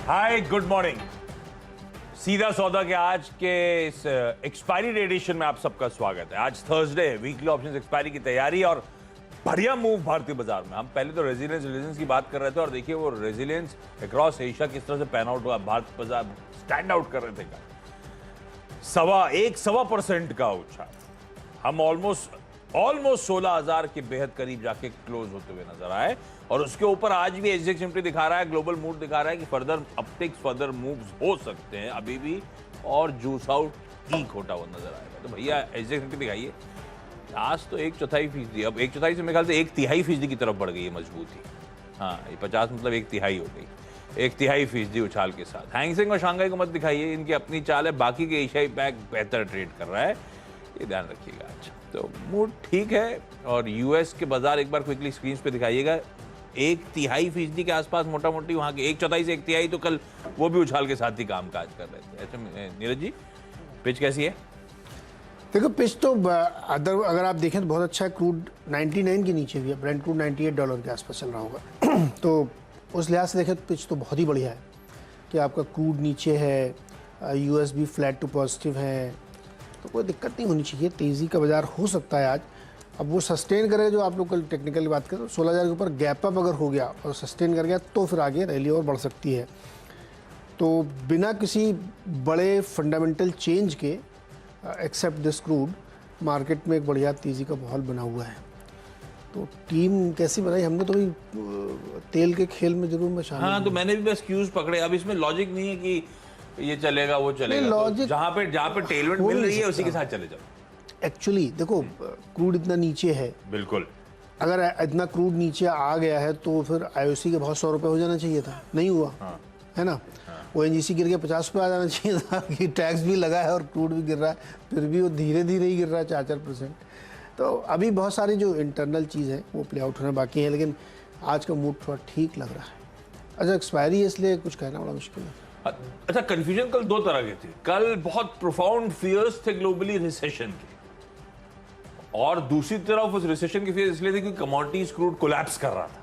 Hi good morning. सीधा सौदा के आज के इस एक्सपायरी डे एडिशन में आप सबका स्वागत है। आज थर्सडे है, वीकली ऑप्शंस एक्सपायरी की तैयारी और बढ़िया मूव भारतीय बाजार में। हम पहले तो रेजिलियंस की बात कर रहे थे और देखिए वो रेजिलियंस अक्रॉस एशिया किस तरह से पैन आउट हुआ। भारत बाजार स्टैंड आउट कर रहे थे का 1.25% का उछाल। हम ऑलमोस्ट 16,000 के बेहद करीब जाके क्लोज होते हुए नजर आए और उसके ऊपर आज भी एसजीएक्स निफ्टी दिखा रहा है, ग्लोबल मूड दिखा रहा है कि फर्दर अपटिक्स, फर्दर मूव्स हो सकते हैं अभी भी और जूस आउट ठीक होता हुआ नजर आएगा। तो भैया एसजीएक्स निफ्टी दिखाइए। आज तो 1/4%, अब 1/4 से मेरे ख्याल से 1/3% की तरफ बढ़ गई है मजबूती। हाँ, ये 50 मतलब 1/3 हो गई, 1/3% उछाल के साथ। हैंगसेंग और शांघाई को मत दिखाइए, इनकी अपनी चाल है। बाकी के एशियाई पैक बेहतर ट्रेड कर रहा है, ये ध्यान रखिएगा। अच्छा, तो मूड ठीक है। और यूएस के बाजार एक बार क्विकली स्क्रीन पे दिखाइएगा। 1/3% के आसपास मोटा मोटी वहां के 1/4 से 1/3 तो कल वो भी उछाल के साथ ही काम काज कर रहे थे। अच्छा नीरज जी, पिच कैसी है? देखो पिच तो अगर आप देखें तो बहुत अच्छा है। क्रूड 99 के नीचे भी है, ब्रेंट क्रूड $98 के आसपास चल रहा होगा। तो उस लिहाज से देखें तो पिच तो बहुत ही बढ़िया है कि आपका क्रूड नीचे है, यूएस भी फ्लैट टू पॉजिटिव है, तो कोई दिक्कत नहीं होनी चाहिए। तेज़ी का बाजार हो सकता है आज। अब वो सस्टेन करेगा, जो आप लोग कल टेक्निकल की बात करें तो 16,000 के ऊपर गैप अप अगर हो गया और सस्टेन कर गया तो फिर आगे रैली और बढ़ सकती है। तो बिना किसी बड़े फंडामेंटल चेंज के एक्सेप्ट दिस क्रूड, मार्केट में एक बढ़िया तेज़ी का माहौल बना हुआ है। तो टीम कैसी बनाई हमने, तो भाई तेल के खेल में जरूर मैं शामिल। हाँ, तो मैंने भी बस क्यूज पकड़े। अब इसमें लॉजिक नहीं है कि ये चलेगा वो चलेगा, लॉजिक जहाँ पे टेलमेंट मिल रही है उसी के साथ चले जाओ। एक्चुअली देखो, क्रूड इतना नीचे है, बिल्कुल। अगर इतना क्रूड नीचे आ गया है तो फिर आईओसी के बहुत 100 रुपये हो जाना चाहिए था, नहीं हुआ। हाँ। है ना। हाँ। ओएनजीसी गिर के 50 रुपये आ जाना चाहिए था कि टैक्स भी लगा है और क्रूड भी गिर रहा है, फिर भी वो धीरे धीरे ही गिर रहा है 4-4%। तो अभी बहुत सारी जो इंटरनल चीज़ है वो प्ले आउट होना बाकी है, लेकिन आज का मूड थोड़ा ठीक लग रहा है। अच्छा, एक्सपायरी है इसलिए कुछ कहना बड़ा मुश्किल है। अच्छा, कंफ्यूजन कल दो तरह के थे। कल बहुत प्रोफाउंड फियर्स थे ग्लोबली रिसेशन के, और दूसरी तरफ उस रिसेशन की फियर इसलिए थी कि कमोडिटीज क्रूड कोलैप्स कर रहा था।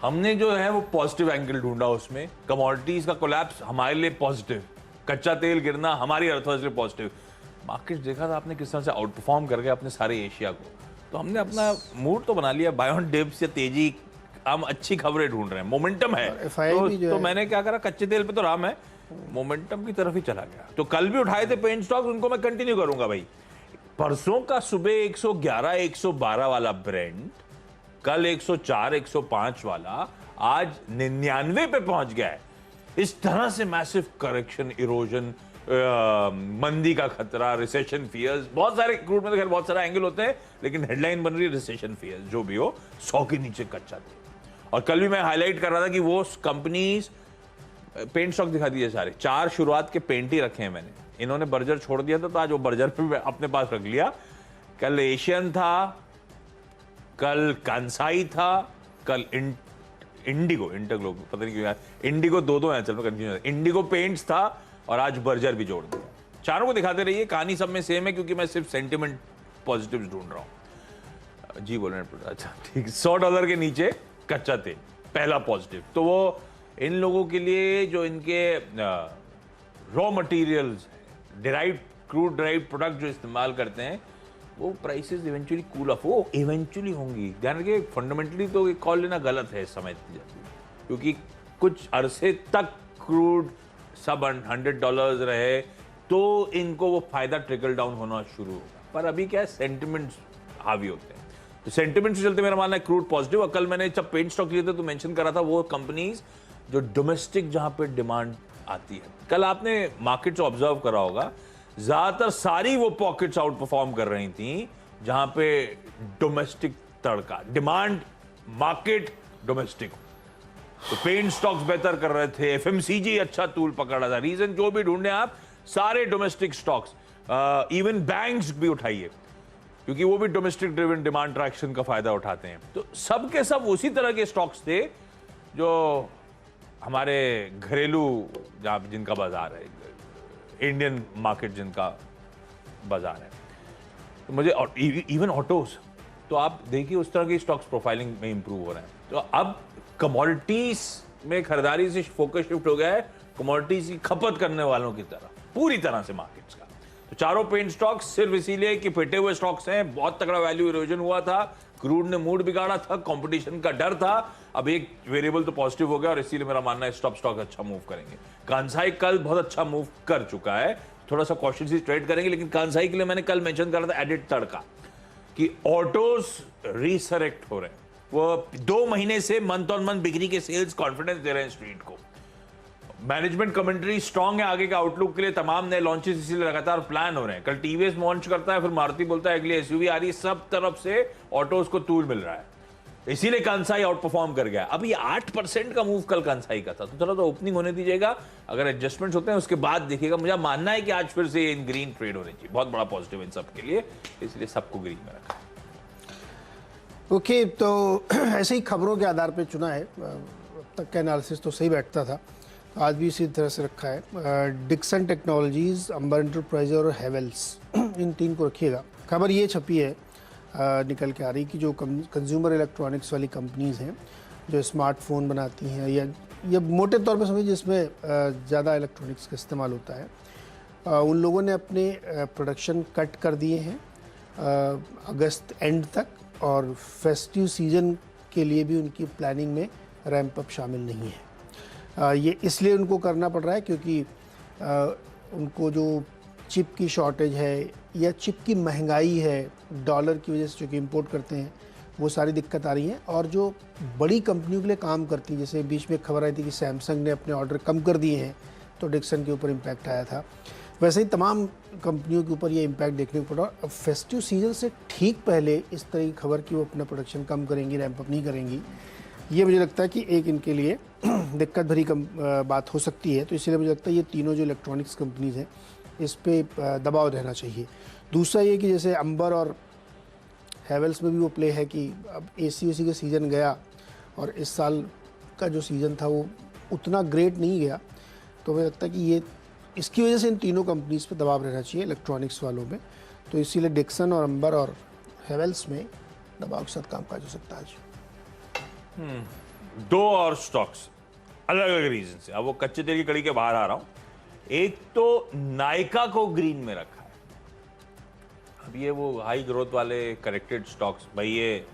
हमने जो है वो पॉजिटिव एंगल ढूंढा उसमें। कमोडिटीज का कोलैप्स हमारे लिए पॉजिटिव, कच्चा तेल गिरना हमारी अर्थव्यवस्था के लिए पॉजिटिव। मार्केट देखा था आपने किस तरह से आउट परफॉर्म कर गए अपने सारे एशिया को। तो हमने अपना मूड तो बना लिया, बाय ऑन डिप्स या तेजी, हम अच्छी खबरें ढूंढ रहे हैं, मोमेंटम है। तो मैंने क्या करा, कच्चे तेल पे तो राम है, मोमेंटम की तरफ ही चला गया। तो कल भी उठाए थे पेन स्टॉक्स, उनको मैं कंटिन्यू करूंगा भाई। परसों का सुबह 111 112 वाला ब्रेंट, कल 104 105 वाला, आज 99 पे पहुंच गया है। इस तरह से मैसिव करेक्शन, इरोजन, मंदी का खतरा, रिसेशन फियर्स, बहुत सारे क्रूड में तो खैर बहुत सारा एंगल होते हैं, लेकिन हेडलाइन बन रही है रिसेशन फियर्स। जो भी हो, 100 के नीचे कच्चा तेल। और कल भी मैं हाईलाइट कर रहा था कि वो कंपनीज, पेंट स्टॉक दिखा दिए सारे, 4 शुरुआत के पेंट ही रखे हैं मैंने। इन्होंने बर्जर छोड़ दिया था तो आज वो बर्जर पे अपने पास रख लिया। कल एशियन था, कल कांसाई था, कल इंडिगो, इंटरग्लोब, पता नहीं क्यों यार इंडिगो दो है, चलो कंफ्यूजन। इंडिगो पेंट्स था और आज बर्जर भी जोड़ दिया। चारों को दिखाते रहिए, कहानी सब में सेम है, क्योंकि मैं सिर्फ सेंटिमेंट पॉजिटिव्स ढूंढ रहा हूं। जी बोल रहे हैं, अच्छा ठीक। $100 के नीचे कच्चा तेल, पहला पॉजिटिव। तो वो इन लोगों के लिए जो इनके raw materials, derive crude drive product जो इस्तेमाल करते हैं, वो प्राइसेस इवेंचुअली कूल ऑफ, वो इवेंचुअली होंगी। ध्यान रखिए, फंडामेंटली तो ये कॉल लेना गलत है इस समय, क्योंकि कुछ अरसे तक क्रूड सब $100 रहे तो इनको वो फायदा ट्रिकल डाउन होना शुरू होगा। पर अभी क्या है, सेंटिमेंट्स हावी होते हैं, तो सेंटिमेंट से चलते मेरा मानना है क्रूड पॉजिटिव। और कल मैंने जब पेंट स्टॉक लिए थे तो मेंशन करा था वो कंपनीज जो डोमेस्टिक, जहां पे डिमांड आती है। कल आपने मार्केट्स ऑब्जर्व करा होगा, ज्यादातर सारी वो पॉकेट्स आउट परफॉर्म कर रही थी जहां पे डोमेस्टिक तड़का, डिमांड मार्केट डोमेस्टिक। तो पेंट स्टॉक्स बेहतर कर रहे थे, एफएमसीजी अच्छा तूल पकड़ रहा था। रीजन जो भी ढूंढे आप, सारे डोमेस्टिक स्टॉक्स, इवन बैंक्स भी उठाइए, क्योंकि वो भी डोमेस्टिक ड्रिवन डिमांड ट्रैक्शन का फायदा उठाते हैं। तो सब के सब उसी तरह के स्टॉक्स थे जो हमारे घरेलू, जहां जिनका बाजार है, इंडियन मार्केट जिनका बाजार है। तो मुझे इवन ऑटोज, तो आप देखिए उस तरह की स्टॉक्स प्रोफाइलिंग में इंप्रूव हो रहे हैं। तो अब कमोडिटीज में खरीदारी से फोकस शिफ्ट हो गया है कमोडिटीज की खपत करने वालों की तरफ, पूरी तरह से मार्केट्स का। तो चारों पेन स्टॉक्स सिर्फ इसीलिए कि पिटे हुए स्टॉक्स हैं, बहुत तगड़ा वैल्यू इरोजन हुआ था, क्रूड ने मूड बिगाड़ा था, कंपटीशन का डर था, अब एक वेरिएबल तो पॉजिटिव हो गया और इसीलिए मेरा मानना है स्टॉक अच्छा मूव करेंगे। कांसाई कल बहुत अच्छा मूव कर चुका है, थोड़ा सा कॉशियसली ट्रेड करेंगे, लेकिन कांसाई के लिए मैंने कल मेंशन करा था एडिट तड़का कि ऑटोज रिसरेक्ट हो रहे हैं, वो 2 महीने से मंथ ऑन मंथ बिक्री के सेल्स कॉन्फिडेंस दे रहे हैं स्ट्रीट को। मैनेजमेंट कमेंट्री स्ट्रांग है आगे के आउटलुक के लिए, तमाम नए लॉन्चेस इसीलिए लगातार प्लान हो रहे हैं। कल टीवीएस लॉन्च करता है, फिर मारुति बोलता है अगली एसयूवी आ रही है, सब तरफ से ऑटोज को तूल मिल रहा है, इसीलिए कांसाई आउट परफॉर्म कर गया। अब ये 8% का मूव कल कांसाई का था, तो थोड़ा तो ओपनिंग होने दीजिएगा, अगर एडजस्टमेंट्स होते हैं उसके बाद देखिएगा। मुझे मानना है कि आज फिर से इन ग्रीन ट्रेड होनी चाहिए, बहुत बड़ा पॉजिटिव इन सब के लिए, इसलिए सबको ग्रीन में रखा। ओके, तो ऐसे ही खबरों के आधार पे चुना है, अब तक का एनालिसिस तो सही बैठता था, आज भी इसी तरह से रखा है। डिक्सन टेक्नोलॉजीज, अंबर एंटरप्राइज और हेवेल्स, इन 3 को रखिएगा। खबर ये छपी है निकल के आ रही कि जो कंज्यूमर इलेक्ट्रॉनिक्स वाली कंपनीज हैं जो स्मार्टफोन बनाती हैं या मोटे तौर पे समझिए जिसमें ज़्यादा इलेक्ट्रॉनिक्स का इस्तेमाल होता है, उन लोगों ने अपने प्रोडक्शन कट कर दिए हैं अगस्त एंड तक, और फेस्टिव सीज़न के लिए भी उनकी प्लानिंग में रैंप अप शामिल नहीं है। ये इसलिए उनको करना पड़ रहा है क्योंकि उनको जो चिप की शॉर्टेज है या चिप की महंगाई है, डॉलर की वजह से जो कि इंपोर्ट करते हैं, वो सारी दिक्कत आ रही है। और जो बड़ी कंपनियों के लिए काम करती है, जैसे बीच में खबर आई थी कि सैमसंग ने अपने ऑर्डर कम कर दिए हैं, तो डिक्सन के ऊपर इम्पैक्ट आया था, वैसे ही तमाम कंपनियों के ऊपर ये इम्पैक्ट देखने को पड़ा। अब फेस्टिव सीजन से ठीक पहले इस तरह की खबर कि वो अपना प्रोडक्शन कम करेंगी, रैंप अप नहीं करेंगी, ये मुझे लगता है कि एक इनके लिए दिक्कत भरी बात हो सकती है। तो इसलिए मुझे लगता है ये तीनों जो इलेक्ट्रॉनिक्स कंपनीज़ हैं इस पे दबाव रहना चाहिए। दूसरा ये कि जैसे अंबर और हैवेल्स में भी वो प्ले है कि अब एसी का सीज़न गया और इस साल का जो सीज़न था वो उतना ग्रेट नहीं गया, तो मुझे लगता है कि ये इसकी वजह से इन तीनों कंपनीज़ पे दबाव रहना चाहिए इलेक्ट्रॉनिक्स वालों में। तो इसीलिए डिक्सन और अंबर और हैवेल्स में दबाव के साथ कामकाज हो सकता है आज। 2 और स्टॉक्स अलग अलग रीजन से, अब वो कच्चे तेल की कड़ी के बाहर आ रहा हूं। एक तो नायका को ग्रीन में रखा है, अब ये वो हाई ग्रोथ वाले करेक्टेड स्टॉक्स, भाई ये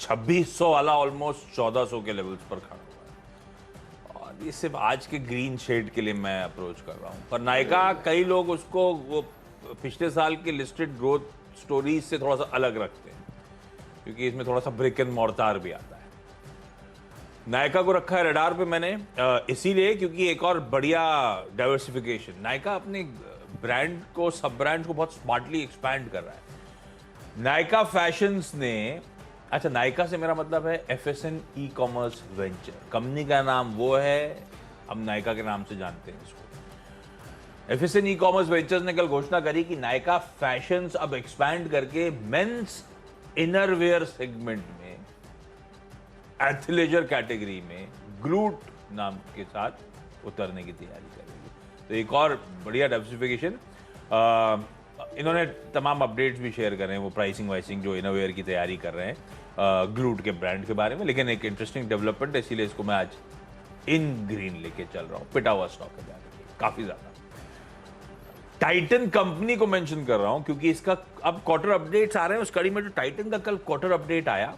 2600 वाला ऑलमोस्ट 1400 के लेवल्स पर खड़ा हुआ है, और ये सिर्फ आज के ग्रीन शेड के लिए मैं अप्रोच कर रहा हूं। पर नायका कई लोग उसको वो पिछले साल के लिस्टेड ग्रोथ स्टोरीज से थोड़ा सा अलग रखते हैं, क्योंकि इसमें थोड़ा सा ब्रिक एंड मॉर्टार भी आता है। नायका को रखा है रडार पे मैंने इसीलिए क्योंकि एक और बढ़िया डाइवर्सिफिकेशन, नायका अपने ब्रांड को, सब ब्रांड को बहुत स्मार्टली एक्सपैंड कर रहा है। नायका फैशंस ने, अच्छा नायका से मेरा मतलब है एफएसएन ई कॉमर्स वेंचर, कंपनी का नाम वो है, हम नायका के नाम से जानते हैं इसको। एफएसएन ई कॉमर्स वेंचर्स ने कल घोषणा करी कि नायका फैशंस अब एक्सपैंड करके मेंस इनरवेयर सेगमेंट में, एथलेजर कैटेगरी में ग्लूट नाम के साथ उतरने की तैयारी करेगी। तो एक और बढ़िया डाइवर्सिफिकेशन, इन्होंने तमाम अपडेट्स भी शेयर कर रहे हैं, वो प्राइसिंग वाइसिंग जो इनोवेयर की तैयारी कर रहे हैं ग्लूट के ब्रांड के बारे में। लेकिन एक इंटरेस्टिंग डेवलपमेंट है, इसीलिए इसको मैं आज इन ग्रीन लेके चल रहा हूँ। पिटा हुआ स्टॉक है काफी ज्यादा। टाइटन कंपनी को मेंशन कर रहा हूं क्योंकि इसका अब क्वार्टर अपडेट्स आ रहे हैं, उस कड़ी में जो टाइटन का कल क्वार्टर अपडेट आया,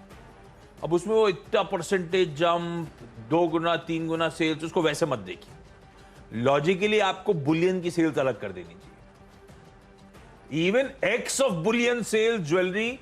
अब उसमें वो इतना परसेंटेज जंप, 2 गुना 3 गुना सेल्स, उसको वैसे मत देखिए। लॉजिकली आपको बुलियन की सेल्स अलग कर देनी चाहिए। Even ex of bullion sales jewellery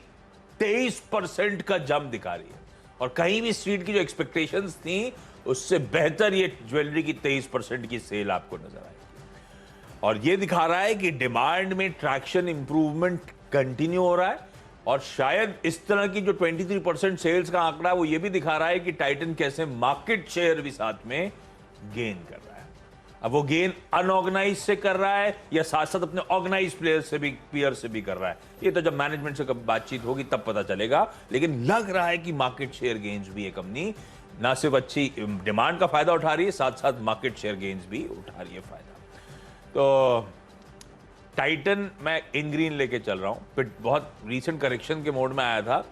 23% का जंप दिखा रही है, और कहीं भी स्ट्रीट की जो एक्सपेक्टेशंस थी उससे बेहतर ये ज्वेलरी की 23% की सेल आपको नजर आएगी। और ये दिखा रहा है कि डिमांड में ट्रैक्शन इंप्रूवमेंट कंटिन्यू हो रहा है, और शायद इस तरह की जो 23% सेल्स का आंकड़ा है वो ये भी दिखा रहा है कि टाइटन कैसे मार्केट शेयर भी साथ में गेन कर रहा है। अब वो गेन अनऑर्गेनाइज से कर रहा है या साथ साथ अपने ऑर्गेनाइज प्लेयर से भी, पीयर से भी कर रहा है, ये तो जब मैनेजमेंट से कब बातचीत होगी तब पता चलेगा। लेकिन लग रहा है कि मार्केट शेयर गेन्स भी ये कंपनी ना सिर्फ अच्छी डिमांड का फायदा उठा रही है, साथ साथ मार्केट शेयर गेन्स भी उठा रही है फायदा। तो टाइटन मैं इन ग्रीन लेके चल रहा हूं, फिर बहुत रीसेंट करेक्शन के मोड में आया था,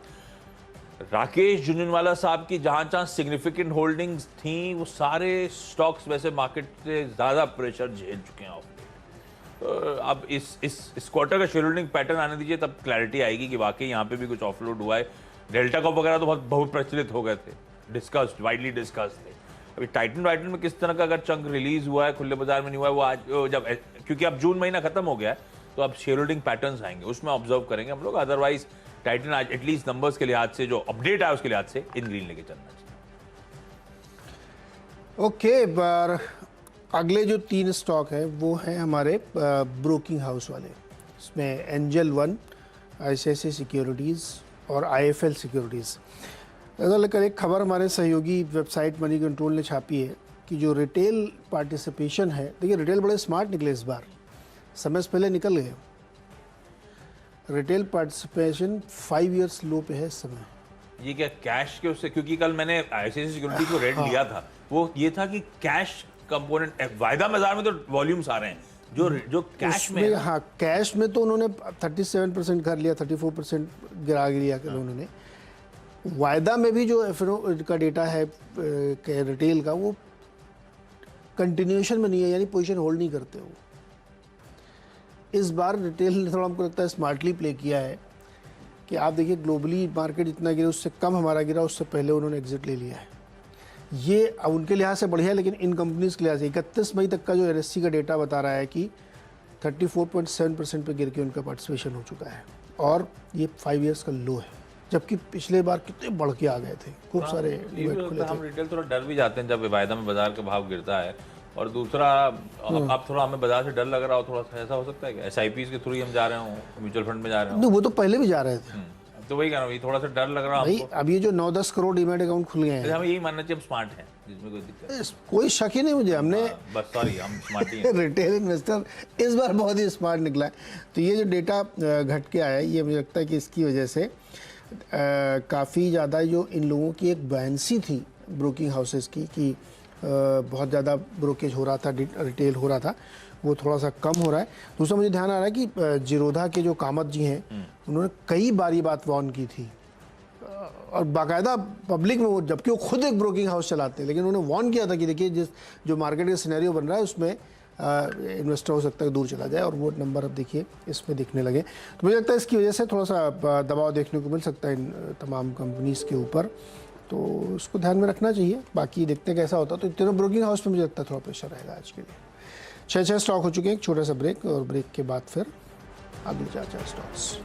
राकेश झुंझुनवाला साहब की जहां सिग्निफिकेंट होल्डिंग्स थी, वो सारे स्टॉक्स वैसे मार्केट से ज्यादा प्रेशर झेल चुके हैं ऑफ लेट। तो अब इस क्वार्टर का शेड्यूलिंग पैटर्न आने दीजिए, तब क्लैरिटी आएगी कि वाकई यहाँ पे भी कुछ ऑफलोड हुआ है। डेल्टा कॉप वगैरह तो बहुत प्रचलित हो गए थे, डिस्कस्ड, वाइडली डिस्कस्ड थे। अभी टाइटन में किस तरह का अगर चंक रिलीज हुआ है, खुले बाजार में नहीं हुआ है, वो आज जब, क्योंकि अब जून महीना खत्म हो गया है, तो अब शेयर होल्डिंग पैटर्न्स आएंगे, उसमें ऑब्जर्व करेंगे हम लोग। अदरवाइज टाइटन आज एटलीस्ट नंबर्स के लिहाज से, जो अपडेट आया उसके लिहाज से, इन ग्रीन लेके चलना चाहिए। ओके, पर अगले जो 3 स्टॉक है वो है हमारे ब्रोकिंग हाउस वाले। इसमें एंजल वन, ICICI सिक्योरिटीज़ और IFL सिक्योरिटीज़। ऐसा लेकर एक खबर हमारे सहयोगी वेबसाइट मनी कंट्रोल ने छापी है कि जो रिटेल पार्टिसिपेशन है, देखिए रिटेल बड़े स्मार्ट निकले इस बार, समय से पहले निकल गए। रिटेल पार्टिसिपेशन 5 ईयर्स लो पे है इस समय। ये क्या कैश के उससे, क्योंकि कल मैंने ICICI सिक्योरिटी को रेट लिया था, वो ये था कि कैश कंपोनेंट, वायदा बाजार में तो वॉल्यूम्स आ रहे हैं, जो कैश में, हाँ कैश में तो उन्होंने 37% कर लिया, 34% गिरा लिया उन्होंने। वायदा में भी जो F&O का डेटा है रिटेल का, वो कंटिन्यूएशन में नहीं है, यानी पोजीशन होल्ड नहीं करते वो। इस बार रिटेल ने थोड़ा, हमको लगता है, स्मार्टली प्ले किया है कि आप देखिए ग्लोबली मार्केट जितना गिरा उससे कम हमारा गिरा, उससे पहले उन्होंने एग्जिट ले लिया है। ये उनके लिहाज से बढ़िया है, लेकिन इन कंपनीज के लिहाज से 31 मई तक का जो NSE का डेटा बता रहा है कि 34.7% पे गिर के उनका पार्टिसिपेशन हो चुका है, और ये 5 ईयर्स का लो है, जबकि पिछले बार कितने बढ़ के आ गए थे, खूब सारे इवेंट खुले थे। हम रिटेल थोड़ा डर भी जाते हैं जब वायदा में बाजार का भाव गिरता है। और दूसरा, अब थोड़ा हमें बाजार से डर लग रहा हो, थोड़ा सा ऐसा हो सकता है कि SIPs के थ्रू ही हम जा रहे हो, म्यूचुअल फंड में जा रहे हो। वो तो पहले भी जा रहे थे, तो वही कह रहा हूँ, थोड़ा सा डर लग रहा है भाई। अब ये जो 9-10 करोड़ डीमैट अकाउंट खुल गए हैं, हमें यही मानना चाहिए हम स्मार्ट हैं, जिसमें कोई दिक्कत नहीं। कोई शक ही नहीं मुझे, हमने बस सॉरी, हम स्मार्ट ही हैं। रिटेल इन्वेस्टर इस बार बहुत ही स्मार्ट निकला है। तो ये जो डेटा घट के आया है, ये मुझे लगता है कि इसकी वजह से काफ़ी ज़्यादा जो इन लोगों की एक बैलेंसी थी ब्रोकिंग हाउसेस की, कि बहुत ज़्यादा ब्रोकेज हो रहा था, रिटेल हो रहा था, वो थोड़ा सा कम हो रहा है। दूसरा मुझे ध्यान आ रहा है कि जिरोधा के जो कामत जी हैं, उन्होंने कई बार ये बात वार्न की थी, और बाकायदा पब्लिक में, वो जबकि वो खुद एक ब्रोकिंग हाउस चलाते हैं, लेकिन उन्होंने वार्न किया था कि देखिए जो मार्केट का सिनेरियो बन रहा है उसमें इन्वेस्टर हो सकता है दूर चला जाए, और वो नंबर अब देखिए इसमें दिखने लगे। तो मुझे लगता है इसकी वजह से थोड़ा सा दबाव देखने को मिल सकता है इन तमाम कंपनीज़ के ऊपर, तो उसको ध्यान में रखना चाहिए। बाकी देखते हैं कैसा होता है। तो तीनों ब्रोकिंग हाउस में मुझे लगता है थोड़ा प्रेशर रहेगा आज के लिए। 6 स्टॉक हो चुके हैं, एक छोटा सा ब्रेक, और ब्रेक के बाद फिर आगे 4 स्टॉक्स।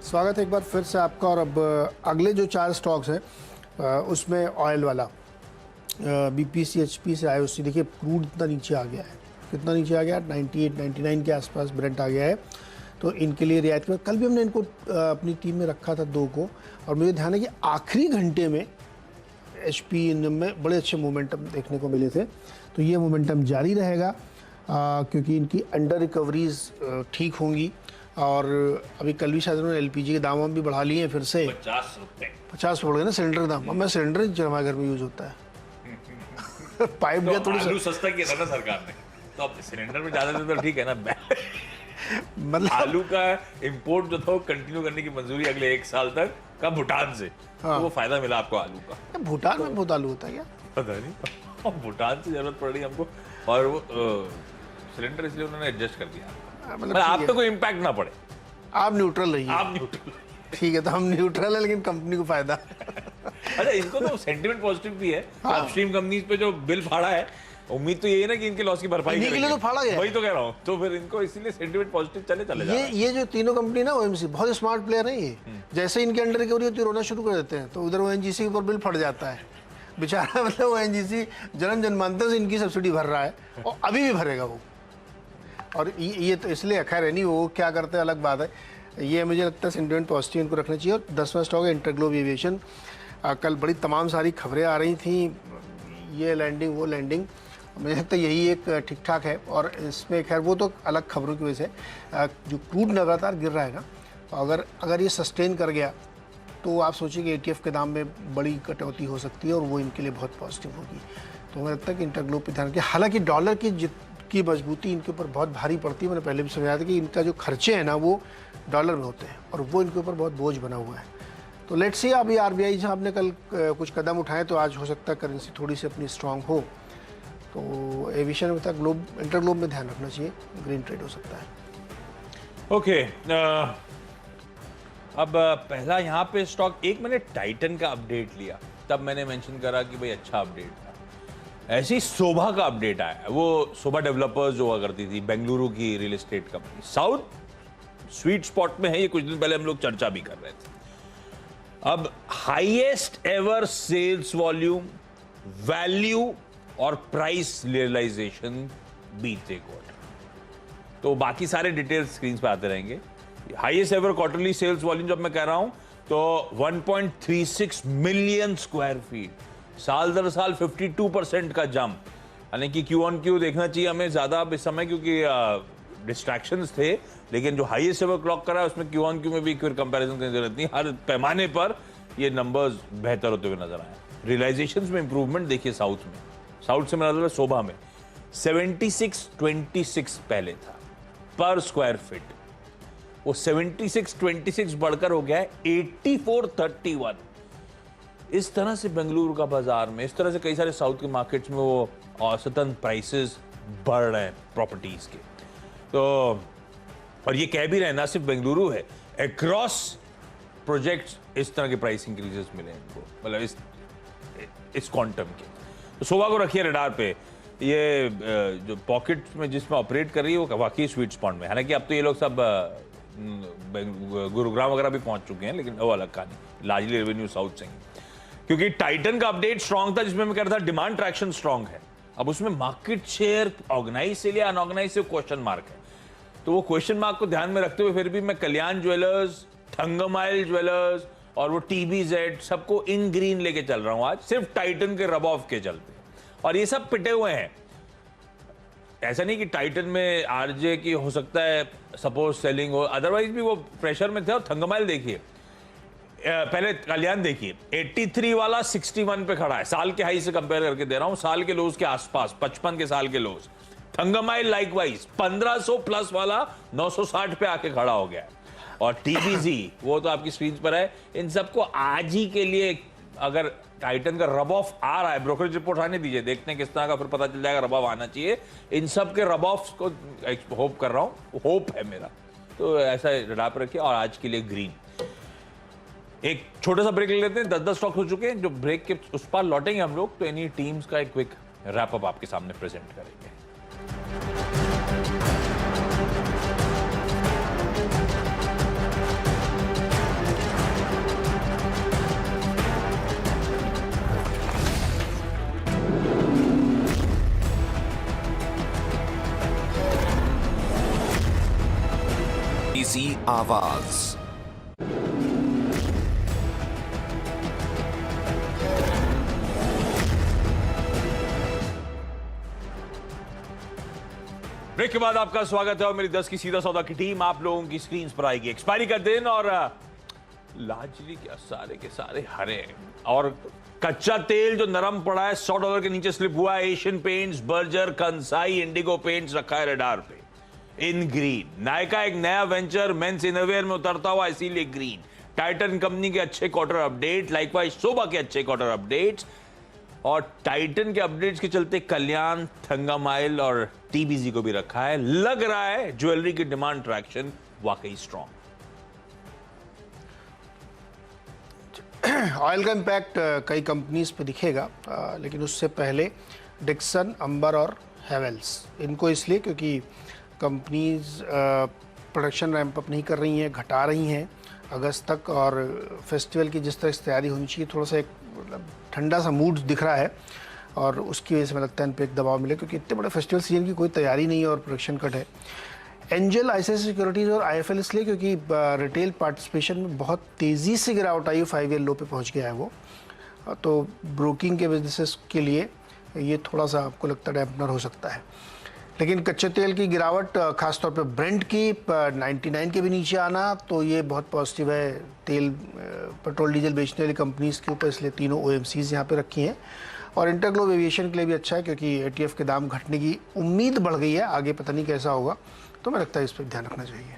स्वागत है एक बार फिर से आपका। और अब अगले जो 4 स्टॉक्स हैं उसमें ऑयल वाला BPC, HP से IOC। देखिए क्रूड इतना नीचे आ गया है, कितना नीचे आ गया, 98-99 के आसपास ब्रेंट आ गया है, तो इनके लिए रियायत में कल भी हमने इनको अपनी टीम में रखा था 2 को, और मुझे ध्यान है कि आखिरी घंटे में HP में बड़े अच्छे मोमेंटम देखने को मिले थे। तो ये मोमेंटम जारी रहेगा क्योंकि इनकी अंडर रिकवरीज ठीक होंगी, और अभी कल भी शायद उन्होंने LPG के दाम भी बढ़ा लिए हैं फिर से, 50 रुपए 50 बढ़ गए ना सिलेंडर दाम। अब मैं सिलेंडर जो हमारे घर में यूज होता है पाइप तो गया थोड़ी आलू सस्ता किया था ना सरकार ने, तो अब सिलेंडर में ज्यादा तो ठीक है ना। मतलब आलू का इंपोर्ट जो था वो कंटिन्यू करने की मंजूरी अगले 1 साल तक का भूटान से, तो वो फायदा मिला आपको आलू का। भूटान में बहुत आलू होता है क्या, पता नहीं, भूटान से जरूरत पड़ रही हमको, और वो सिलेंडर इसलिए उन्होंने एडजस्ट कर दिया। मतलब आप पे कोई इम्पैक्ट ना पड़े, आप न्यूट्रल रहिए। आप न्यूट्रल, ठीक है, तो हम न्यूट्रल है, लेकिन कंपनी को फायदा। अच्छा, इनको तो सेंटिमेंट पॉजिटिव भी है। अपस्ट्रीम कंपनीज पे जो बिल फाड़ा है, उम्मीद तो ये है ना कि इनके लॉस की भरपाई के लिए तो फाड़ा गया, वही तो कह रहा हूँ। तो फिर इनको इसीलिए सेंटिमेंट पॉजिटिव चले जा रहा है। ये जो तीनों कंपनी ना, OMC बहुत स्मार्ट प्लेयर है ये। जैसे इनके अंडर रिकवरी होती है, रोना शुरू कर देते हैं, तो उधर ONGC के ऊपर बिल फट जाता है बेचारा। मतलब ONGC जन्म जन्मांतर से इनकी सब्सिडी भर रहा है, और अभी भी भरेगा वो। और ये तो इसलिए खैर है नहीं, वो क्या करते हैं अलग बात है। ये मुझे लगता है सेंटिमेंट पॉजिटिव इनको रखना चाहिए। और 10वां स्टॉक है इंटरग्लोब एविएशन। कल बड़ी तमाम सारी खबरें आ रही थी, ये लैंडिंग वो लैंडिंग, मुझे लगता है यही एक ठीक ठाक है। और इसमें खैर वो तो अलग खबरों की वजह से जो क्रूड लगातार गिर रहा है ना, तो अगर ये सस्टेन कर गया तो आप सोचिए कि ETF के दाम में बड़ी कटौती हो सकती है और वो इनके लिए बहुत पॉजिटिव होगी। तो मुझे लगता है कि इंटरग्लोब पे ध्यान रखिए। हालांकि डॉलर की मजबूती इनके ऊपर बहुत भारी पड़ती है। मैंने पहले भी समझाया था कि इनका जो खर्चे हैं ना वो डॉलर में होते हैं और वो इनके ऊपर बहुत बोझ बना हुआ है। तो लेट्स सी, अभी RBI साहब ने कल कुछ कदम उठाए तो आज हो सकता है करेंसी थोड़ी सी अपनी स्ट्रांग हो। तो एविएशन में तक इंटरग्लोब में ध्यान रखना चाहिए, ग्रीन ट्रेड हो सकता है। ओके, अब पहला यहाँ पे स्टॉक, एक मैंने टाइटन का अपडेट लिया, तब मैंने मेंशन करा कि भाई अच्छा अपडेट था। ऐसे ही शोभा का अपडेट आया। वो शोभा डेवलपर्स जो हुआ करती थी, बेंगलुरु की real estate company, south sweet spot में है ये। कुछ दिन पहले हम लोग चर्चा भी कर रहे थे। अब highest ever sales volume, value और प्राइस रियलाइजेशन बीते क्वार्टर। तो बाकी सारे डिटेल्स स्क्रीन पे आते रहेंगे। Highest ever quarterly sales volume जब मैं कह रहा हूं तो 1.36 मिलियन स्क्वायर फीट, साल दर साल 52% का जंप। यानी कि Q-on-Q देखना चाहिए हमें ज्यादा अब इस समय, क्योंकि डिस्ट्रैक्शंस थे। लेकिन जो हाईएस्ट एवर क्लॉक करा है उसमें Q-on-Q में भी फिर कंपैरिजन करने की जरूरत नहीं, हर पैमाने पर ये नंबर्स बेहतर होते हुए नजर आए। रियलाइजेशंस में इंप्रूवमेंट देखिए साउथ में, साउथ से मतलब शोभा में 76-26 पहले था पर स्क्वायर फीट, वो 76-26 बढ़कर हो गया है 84-31। इस तरह से बेंगलुरु का बाजार में, इस तरह से कई सारे साउथ के मार्केट्स में वो औसतन प्राइसेस बढ़ रहे हैं प्रॉपर्टीज के। तो और ये कह भी रहे हैं, ना सिर्फ बेंगलुरु है, अक्रॉस प्रोजेक्ट्स इस तरह के प्राइस इंक्रीजेस मिले इनको, मतलब इस क्वांटम के। तो शोभा को रखिए रडार पे। ये जो पॉकेट में जिसमें ऑपरेट कर रही है वो वाकई स्वीट स्पॉट में। हालांकि अब तो ये लोग सब गुरुग्राम वगैरह भी पहुंच चुके हैं, लेकिन वो अलग कहानी, लार्जली रेवेन्यू साउथ से ही। क्योंकि टाइटन का अपडेट स्ट्रांग था जिसमें मैं कह रहा था डिमांड ट्रैक्शन स्ट्रांग है। अब उसमें मार्केट शेयर ऑर्गेनाइज से लिया अनऑर्गेनाइज से क्वेश्चन मार्क है। तो वो क्वेश्चन मार्क को ध्यान में रखते हुए फिर भी मैं कल्याण ज्वेलर्स, थंगमाइल ज्वेलर्स और वो TBZ सबको इन ग्रीन लेके चल रहा हूं आज, सिर्फ टाइटन के रब ऑफ के चलते। और ये सब पिटे हुए हैं। ऐसा नहीं कि टाइटन में RJ की हो सकता है सपोज सेलिंग हो, अदरवाइज भी वो प्रेशर में थे। और थंगमाइल देखिए, पहले कल्याण देखिए, 83 वाला 61 पे खड़ा है, साल के हाई से कंपेयर करके दे रहा हूं, साल के लोज के आसपास 55 के साल के लोज। थंगमाइल लाइकवाइज 1500 प्लस वाला 960 पे आके खड़ा हो गया है। और TBZ वो तो आपकी स्क्रीन पर है। इन सबको आज ही के लिए, अगर टाइटन का रब ऑफ आ रहा है, ब्रोकरेज रिपोर्ट आने दीजिए, देखते हैं किस तरह का, फिर पता चल जाएगा। रब ऑफ आना चाहिए, इन सब के रब ऑफ को होप कर रहा हूं, होप है मेरा। तो ऐसा रडार पर रखिए। और आज के लिए ग्रीन। एक छोटा सा ब्रेक ले लेते हैं, 10-10 स्टॉक हो चुके हैं। जो ब्रेक के उस पार लौटेंगे हम लोग तो इन्हीं टीम्स का एक क्विक रैप अप आपके सामने प्रेजेंट करेंगे। आवाज ब्रेक के बाद आपका स्वागत है और मेरी 10 की सीधा सौदा की टीम आप लोगों की स्क्रीन पर आएगी। एक्सपायरी का दिन और लाजली क्या सारे के सारे हरे, और कच्चा तेल जो नरम पड़ा है $100 के नीचे स्लिप हुआ है। Asian paints, Berger, Kansai, Indigo paints रखा है रडार पे इन ग्रीन। नायका एक नया वेंचर मेंस इनरवेयर में उतरता हुआ, इसीलिए ग्रीन। टाइटन कंपनी के अच्छे क्वार्टर अपडेट, लाइकवाइज शोभा के अच्छे क्वार्टर अपडेट्स, और टाइटन के अपडेट्स के चलते कल्याण, थंगमाइल और TBZ को भी रखा है। लग रहा है ज्वेलरी की डिमांड ट्रैक्शन वाकई स्ट्रॉन्ग। ऑयल का इम्पैक्ट कई कंपनीज पे दिखेगा, लेकिन उससे पहले डिक्सन, अंबर और हेवेल्स, इनको इसलिए क्योंकि कंपनीज प्रोडक्शन रैंप अप नहीं कर रही हैं, घटा रही हैं अगस्त तक। और फेस्टिवल की जिस तरह से तैयारी होनी चाहिए, थोड़ा सा एक मतलब ठंडा सा मूड दिख रहा है और उसकी वजह से मुझे लगता है इन पर एक दबाव मिले, क्योंकि इतने बड़े फेस्टिवल सीजन की कोई तैयारी नहीं है और प्रोडक्शन कट है। एंजल, ICICI सिक्योरिटीज़ और IIFL इसलिए क्योंकि रिटेल पार्टिसिपेशन में बहुत तेज़ी से गिरावट आई, 5 ईयर लो पे पहुंच गया है वो। तो ब्रोकिंग के बिजनेसेस के लिए ये थोड़ा सा आपको लगता है डैम्पनर हो सकता है। लेकिन कच्चे तेल की गिरावट, खासतौर पे ब्रेंट की 99 के भी नीचे आना, तो ये बहुत पॉजिटिव है तेल पेट्रोल डीजल बेचने वाली कंपनीज के ऊपर, इसलिए तीनों OMCs यहाँ पे रखी हैं। और इंटरग्लोब एविएशन के लिए भी अच्छा है क्योंकि ATF के दाम घटने की उम्मीद बढ़ गई है, आगे पता नहीं कैसा होगा, तो मैं लगता है इस पर ध्यान रखना चाहिए।